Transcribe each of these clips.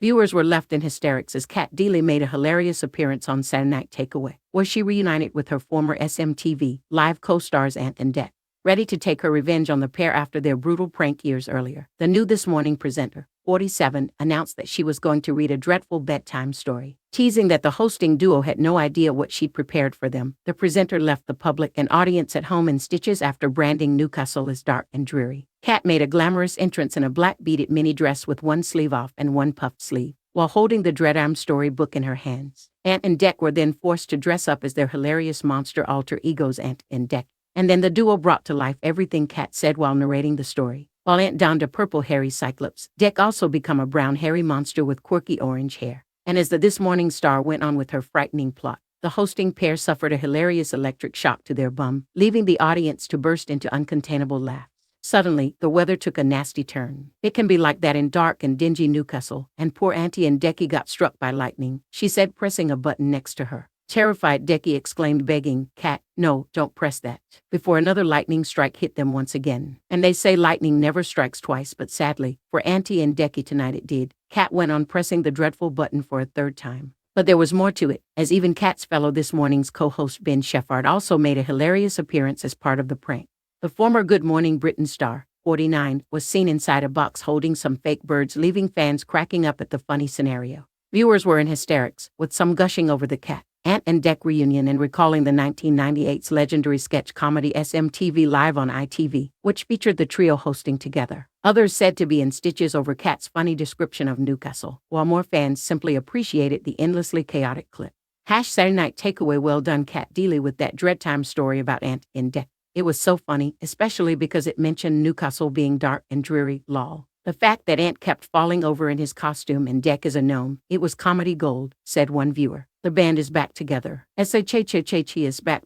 Viewers were left in hysterics as Cat Deeley made a hilarious appearance on Saturday Night Takeaway, where she reunited with her former SMTV live co-stars Ant and Dec, ready to take her revenge on the pair after their brutal prank years earlier. The new This Morning presenter, 47, announced that she was going to read a dreadful bedtime story. Teasing that the hosting duo had no idea what she'd prepared for them, the presenter left the public and audience at home in stitches after branding Newcastle as dark and dreary. Cat made a glamorous entrance in a black beaded mini dress with one sleeve off and one puffed sleeve, while holding the dreadtime story book in her hands. Ant and Dec were then forced to dress up as their hilarious monster alter egos Ant and Dec, and then the duo brought to life everything Cat said while narrating the story. While Ant donned a purple hairy cyclops, Dec also became a brown hairy monster with quirky orange hair. And as the This Morning star went on with her frightening plot, the hosting pair suffered a hilarious electric shock to their bum, leaving the audience to burst into uncontainable laughs. Suddenly, the weather took a nasty turn. It can be like that in dark and dingy Newcastle, and poor Auntie and Decky got struck by lightning, she said, pressing a button next to her. Terrified, Decky exclaimed, begging, "Cat, no, don't press that," before another lightning strike hit them once again. And they say lightning never strikes twice, but sadly, for Auntie and Decky tonight it did. Cat went on pressing the dreadful button for a third time. But there was more to it, as even Cat's fellow This Morning's co-host Ben Sheffard also made a hilarious appearance as part of the prank. The former Good Morning Britain star, 49, was seen inside a box holding some fake birds, leaving fans cracking up at the funny scenario. Viewers were in hysterics, with some gushing over the Cat, Ant and Dec reunion and recalling the 1998's legendary sketch comedy SMTV Live on ITV, which featured the trio hosting together. Others said to be in stitches over Cat's funny description of Newcastle, while more fans simply appreciated the endlessly chaotic clip. Saturday Night Takeaway. Well done, Cat Deeley, with that dreadtime story about Ant and Dec. It was so funny, especially because it mentioned Newcastle being dark and dreary, lol. The fact that Ant kept falling over in his costume and Dec is a gnome, it was comedy gold, said one viewer. The band is back together. SHHHH is back ...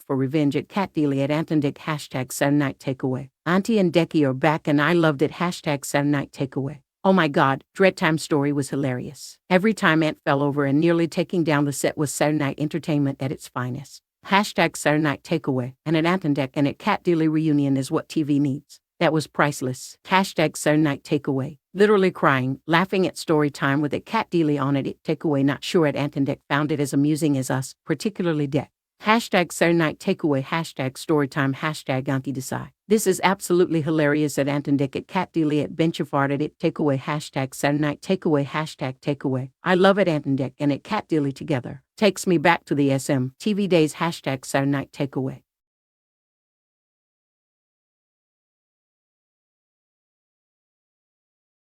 for revenge at Cat Deeley at Ant and Dec. Saturday Night Takeaway. Auntie and Decky are back and I loved it. Saturday Night Takeaway. Oh my god, dreadtime story was hilarious. Every time Ant fell over and nearly taking down the set was Saturday Night entertainment at its finest. Saturday Night Takeaway, and at Ant and Dec and at Cat Deeley reunion is what TV needs. That was priceless. Saturday Night Takeaway. Literally crying, laughing at story time with a Cat Deeley on it. Takeaway. Not sure at Ant and Dec found it as amusing as us, particularly Dec. Saturday Night Takeaway. Storytime. Auntie Decide. This is absolutely hilarious at Ant and Dec. At Cat Deeley at Benchafard at it. Takeaway. Saturday Night Takeaway. Takeaway. I love at Ant and Dec and at Cat Deeley together. Takes me back to the SMTV days. Saturday Night Takeaway.